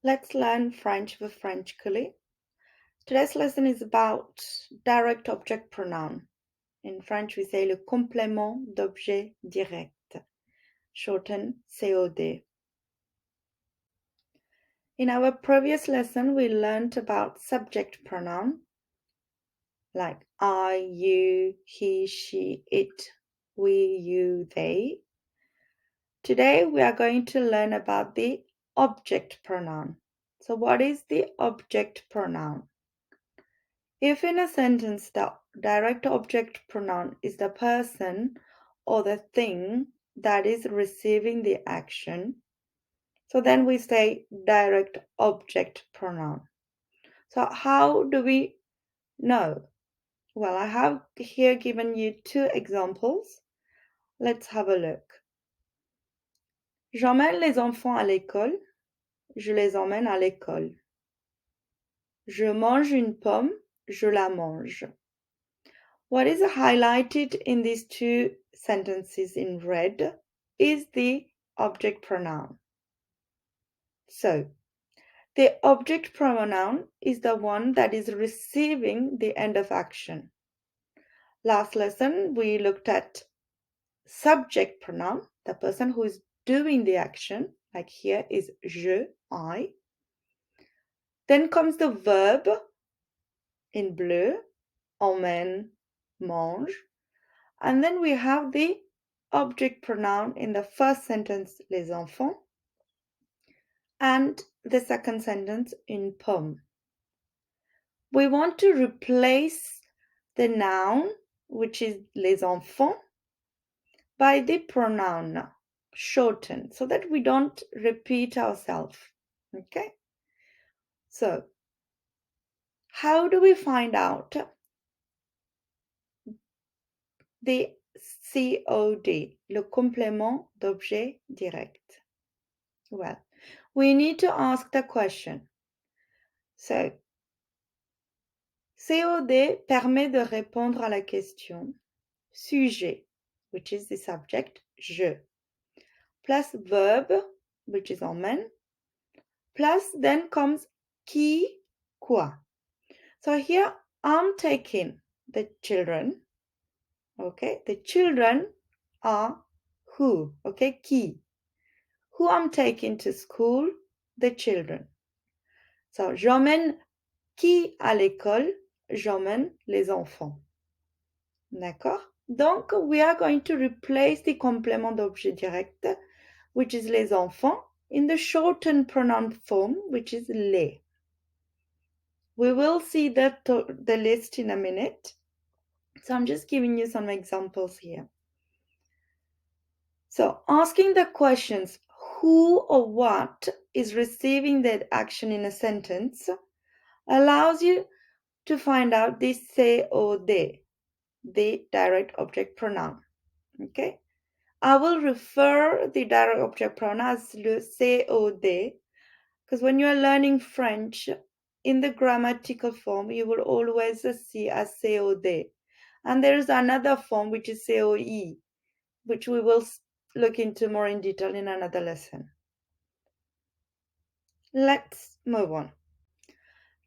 Let's learn French with French Culi. Today's lesson is about direct object pronoun. In French, we say le complément d'objet direct, shortened COD. In our previous lesson, we learned about subject pronoun like I, you, he, she, it, we, you, they. Today, we are going to learn about the object pronoun. So what is the object pronoun? If in a sentence the direct object pronoun is the person or the thing that is receiving the action, so then we say direct object pronoun. So how do we know? Well, I have here given you two examples. Let's have a look. J'emmène les enfants à l'école. Je les emmène à l'école. Je mange une pomme. Je la mange. What is highlighted in these two sentences in red is the object pronoun. So, the object pronoun is the one that is receiving the end of action. Last lesson, we looked at subject pronoun, the person who is doing the action, like here is je, I. Then comes the verb in bleu, emmène, mange. And then we have the object pronoun in the first sentence, les enfants, and the second sentence in pomme. We want to replace the noun, which is les enfants, by the pronoun, shortened, so that we don't repeat ourselves. Okay? So, how do we find out the COD, le complément d'objet direct? Well, we need to ask the question. So, COD permet de répondre à la question sujet, which is the subject, je, plus verb, which is emmène, plus then comes qui, quoi. So here I'm taking the children, okay? The children are who, okay? Qui. Who I'm taking to school? The children. So, j'emmène qui à l'école? J'emmène les enfants. D'accord? Donc, we are going to replace the complément d'objet direct, which is les enfants, in the shortened pronoun form, which is les. We will see the list in a minute. So I'm just giving you some examples here. So asking the questions, who or what is receiving that action in a sentence allows you to find out the COD, the direct object pronoun. Okay? I will refer the direct object pronoun as le COD because when you are learning French, in the grammatical form, you will always see as COD. And there is another form which is COE, which we will look into more in detail in another lesson. Let's move on.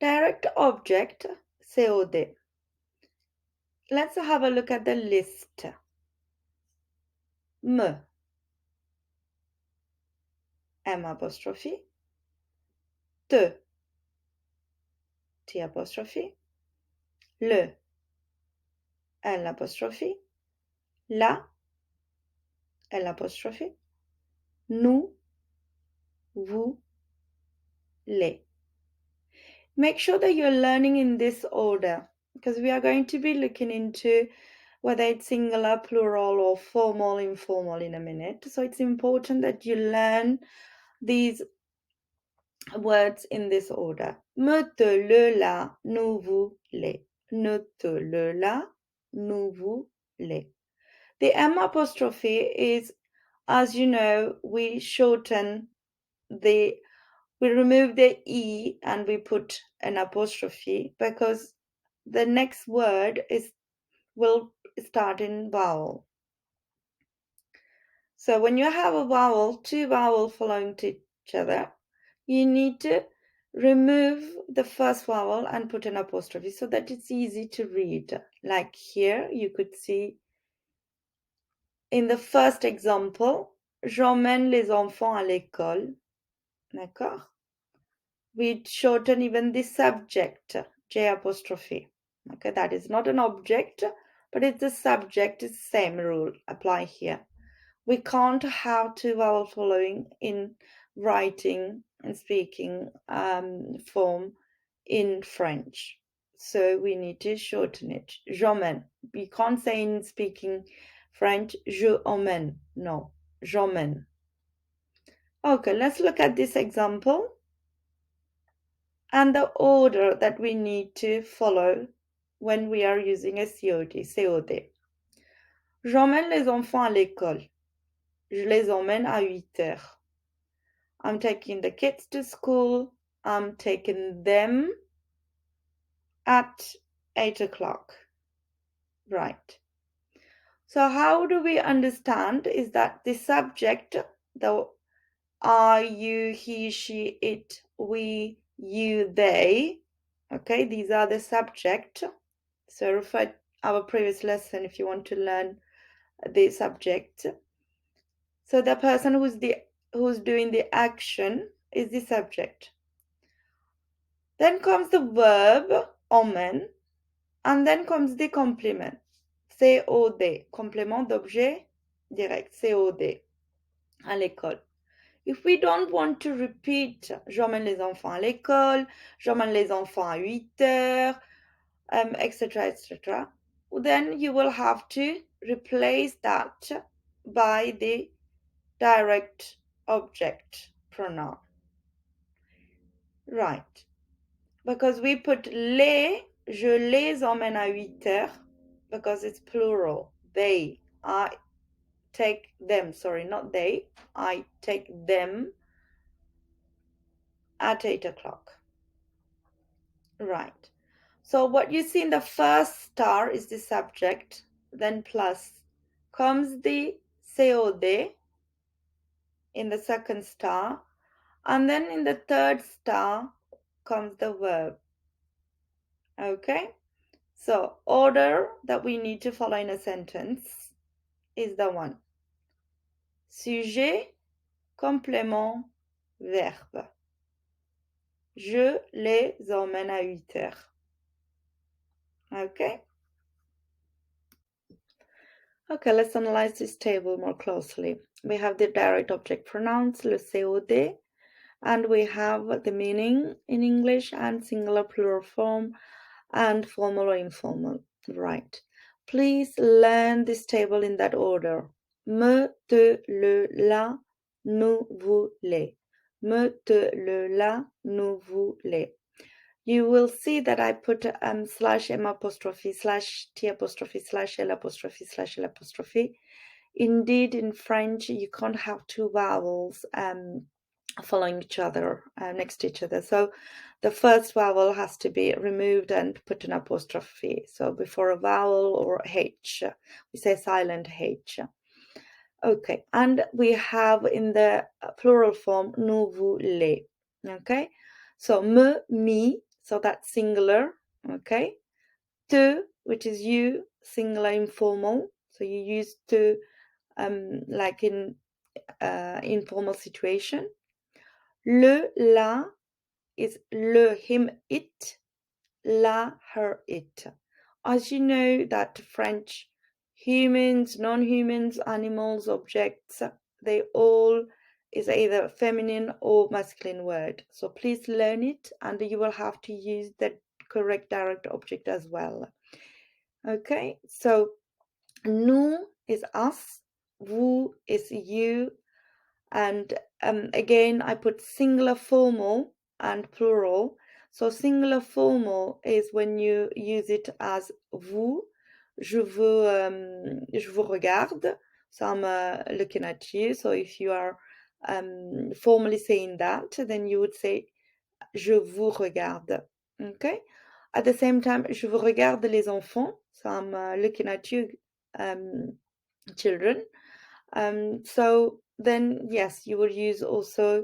Direct object, COD. Let's have a look at the list. Me, M apostrophe, te, T apostrophe, le, L apostrophe, la, L apostrophe, nous, vous, les. Make sure that you're learning in this order because we are going to be looking into whether it's singular, plural, or formal, informal in a minute. So it's important that you learn these words in this order. Me, te, le, la, nous, vous, les. Ne, te, le, la, nous, vous, les. The M apostrophe is, as you know, we remove the E and we put an apostrophe because the next word will start in vowel. So when you have a vowel, two vowels following to each other, you need to remove the first vowel and put an apostrophe so that it's easy to read. Like here, you could see in the first example, j'emmène les enfants à l'école. D'accord? We shorten even the subject, J apostrophe. Okay, that is not an object, but it's the subject. It's the same rule apply here. We can't have two vowel following in writing and speaking form in French. So we need to shorten it. J'emmène. We can't say in speaking French, je emmène. No, j'emmène. Okay, let's look at this example and the order that we need to follow when we are using a COD. COD. J'emmène les enfants à l'école. Je les emmène à 8 heures. I'm taking the kids to school. I'm taking them at 8 o'clock. Right. So how do we understand is that the subject, the I, you, he, she, it, we, you, they, okay, these are the subject. So refer our previous lesson if you want to learn the subject. So the person who's doing the action is the subject. Then comes the verb emmène, and then comes the complément. COD, complément d'objet direct, COD, à l'école. If we don't want to repeat j'emmène les enfants à l'école, j'emmène les enfants à 8 heures, etc., etc., then you will have to replace that by the direct object pronoun. Right. Because we put les, je les emmène à 8 heures, because it's plural. They, I take them, sorry, not they, I take them at 8 o'clock. Right. So what you see in the first star is the subject, then plus comes the COD in the second star, and then in the third star comes the verb. Okay? So order that we need to follow in a sentence is the one. Sujet, complément, verbe. Je les emmène à 8 heures. Okay? Okay, let's analyze this table more closely. We have the direct object pronouns, le COD, and we have the meaning in English and singular plural form and formal or informal. Right. Please learn this table in that order. Me, te, le, la, nous, vous, les. Me, te, le, la, nous, vous, les. You will see that I put slash M apostrophe, slash T apostrophe, slash L apostrophe, slash L apostrophe. Indeed, in French, you can't have two vowels following each other, next to each other. So the first vowel has to be removed and put an apostrophe. So before a vowel or H, we say silent H. Okay, and we have in the plural form, nous, vous, les. Okay, so me, me, so that's singular. Okay, te, which is you, singular informal. So you use to like in informal situation. Le, la is le, him, it, la, her, it. As you know that French humans, non-humans, animals, objects, they all is either feminine or masculine word. So please learn it and you will have to use the correct direct object as well. Okay, so nous is us, vous is you, and again I put singular formal and plural. So singular formal is when you use it as vous, je vous regarde, so I'm looking at you. So if you are formally saying that, then you would say je vous regarde. Okay, at the same time, je vous regarde les enfants, so I'm looking at you, children. So then yes, you will use also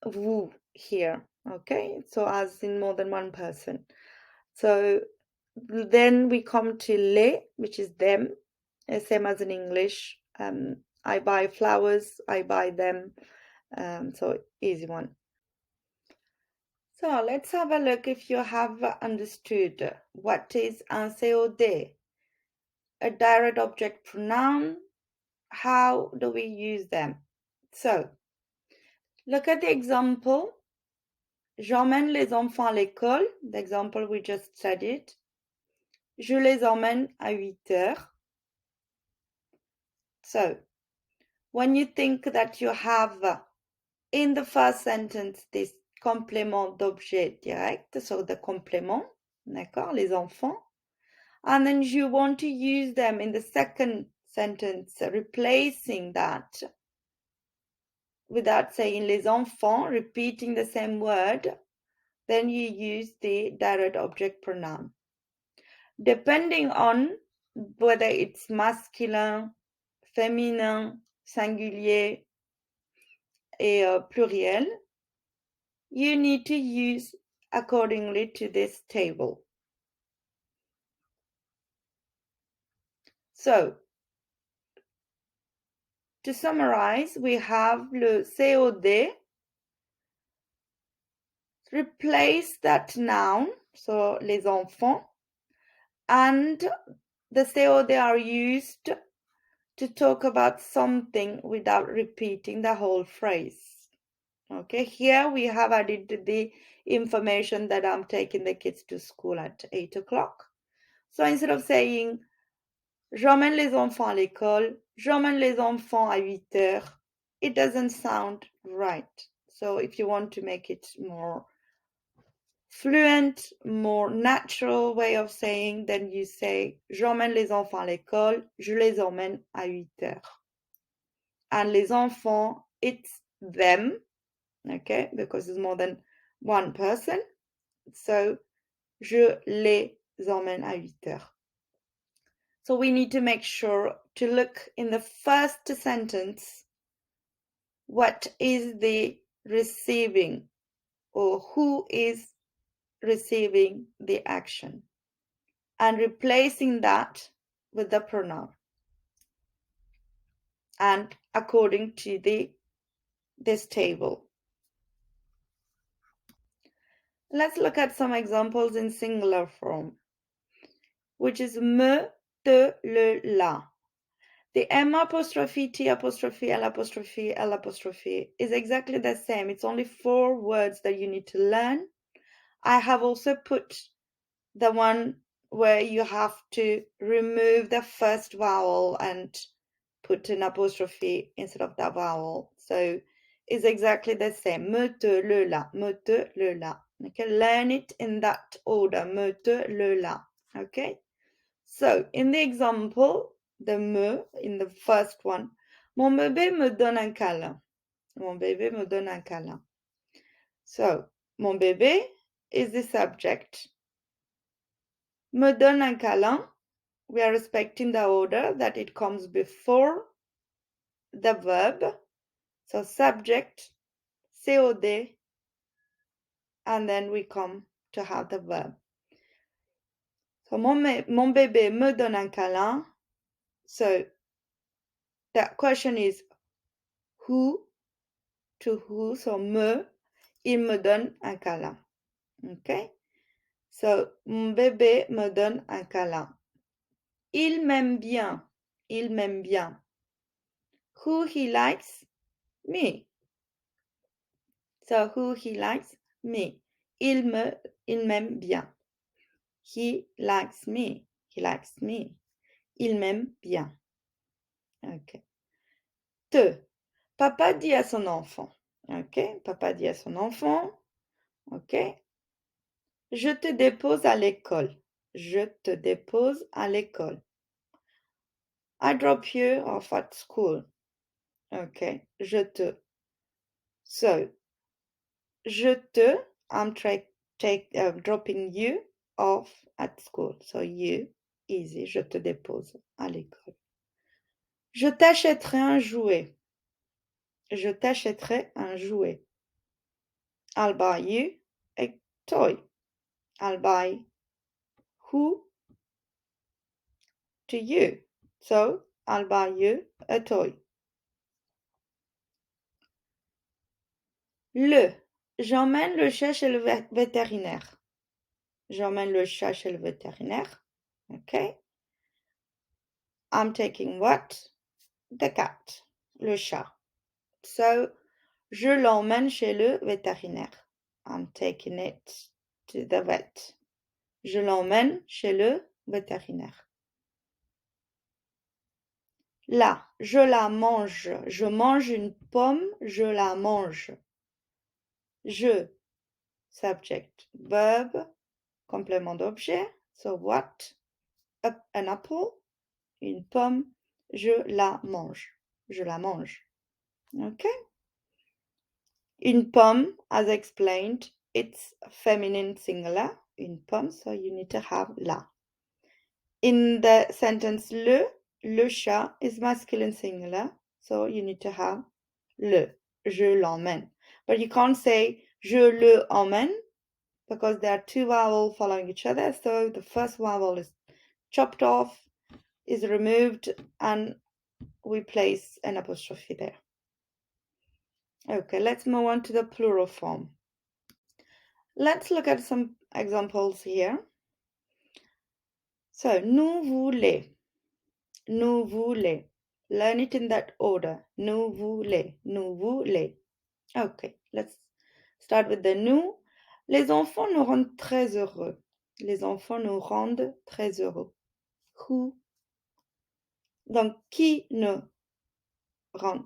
vous here, okay? So as in more than one person. So then we come to les, which is them, same as in English. I buy flowers, I buy them. So easy one. So let's have a look if you have understood what is un COD, a direct object pronoun. How do we use them? So look at the example. J'emmène les enfants à l'école. The example we just studied. Je les emmène à 8 heures. So when you think that you have in the first sentence this complément d'objet direct, so the complément, d'accord, les enfants, and then you want to use them in the second sentence, replacing that without saying les enfants, repeating the same word, then you use the direct object pronoun. Depending on whether it's masculin, féminin, singulier, et pluriel, you need to use accordingly to this table. So, to summarize, we have le COD, replace that noun, so les enfants, and the COD are used to talk about something without repeating the whole phrase. Okay, here we have added the information that I'm taking the kids to school at 8 o'clock. So instead of saying j'emmène les enfants à l'école, j'emmène les enfants à 8 heures, it doesn't sound right. So if you want to make it more fluent, more natural way of saying, then you say j'emmène les enfants à l'école, je les emmène à 8 heures. And les enfants, it's them, okay, because it's more than one person. So je les emmène à 8 heures. So we need to make sure to look in the first sentence, what is the receiving or who is receiving the action, and replacing that with the pronoun and according to this table. Let's look at some examples in singular form, which is me, te, le, la. The M apostrophe, T apostrophe, L apostrophe, L apostrophe is exactly the same. It's only 4 words that you need to learn. I have also put the one where you have to remove the first vowel and put an apostrophe instead of the vowel. So it's exactly the same. Me, te, le, la. Me, te, le, la. Okay, learn it in that order. Me, te, le, la. Okay. So in the example, the me in the first one, mon bébé me donne un câlin. Mon bébé me donne un câlin. So mon bébé is the subject. Me donne un câlin, we are respecting the order that it comes before the verb. So subject, COD, and then we come to have the verb. So mon bébé me donne un câlin. So the question is who to who, so me, il me donne un câlin. Okay? So, mon bébé me donne un câlin. Il m'aime bien. Il m'aime bien. Who he likes? Me. So, who he likes? Me. Il m'aime bien. He likes me. He likes me. Il m'aime bien. Okay. Te. Papa dit à son enfant. Okay? Papa dit à son enfant. Okay? Je te dépose à l'école. Je te dépose à l'école. I drop you off at school. Okay. Je te. So, je te, I'm dropping you off at school. So, you, easy. Je te dépose à l'école. Je t'achèterai un jouet. Je t'achèterai un jouet. I'll buy you a toy. I'll buy who to you. So, I'll buy you a toy. J'emmène le chat chez le vétérinaire. J'emmène le chat chez le vétérinaire. Okay. I'm taking what? The cat. Le chat. So, je l'emmène chez le vétérinaire. I'm taking it to the vet. Je l'emmène chez le vétérinaire. Là, je la mange. Je mange une pomme, je la mange. Je, subject, verb, complément d'objet. So what? An apple, une pomme, je la mange. Je la mange. Okay? Une pomme, as explained, it's feminine singular. Une pomme, so you need to have la. In the sentence le chat is masculine singular, so you need to have le. Je l'emmène. But you can't say je le emmène because there are two vowels following each other. So the first vowel is chopped off, is removed, and we place an apostrophe there. Okay, let's move on to the plural form. Let's look at some examples here. So, nous, vous, les. Nous, vous, les. Learn it in that order. Nous, vous, les. Nous, vous, les. Okay, let's start with the nous. Les enfants nous rendent très heureux. Les enfants nous rendent très heureux. Who? Donc, qui nous rend?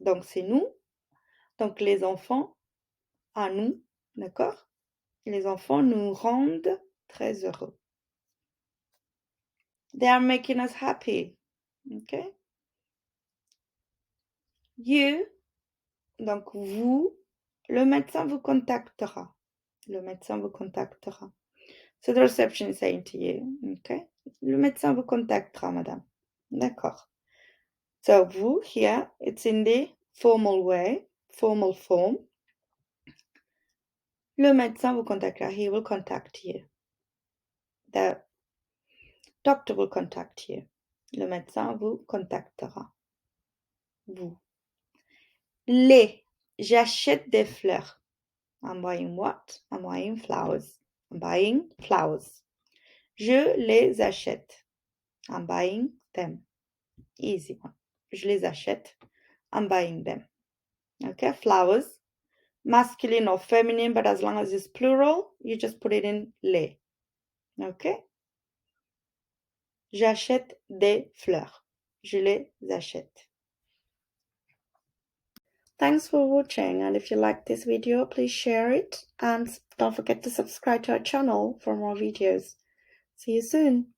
Donc, c'est nous. Donc, les enfants, à nous. D'accord? Les enfants nous rendent très heureux. They are making us happy. Okay? You, donc vous, le médecin vous contactera. Le médecin vous contactera. So the reception is saying to you, okay? Le médecin vous contactera, madame. D'accord. So vous, here, it's in the formal way, formal form. Le médecin vous contactera. He will contact you. The doctor will contact you. Le médecin vous contactera. Vous. Les. J'achète des fleurs. I'm buying what? I'm buying flowers. I'm buying flowers. Je les achète. I'm buying them. Easy one. Je les achète. I'm buying them. Okay, flowers. Masculine or feminine, but as long as it's plural, you just put it in les. Okay? J'achète des fleurs. Je les achète. Thanks for watching, and if you like this video, please share it and don't forget to subscribe to our channel for more videos. See you soon.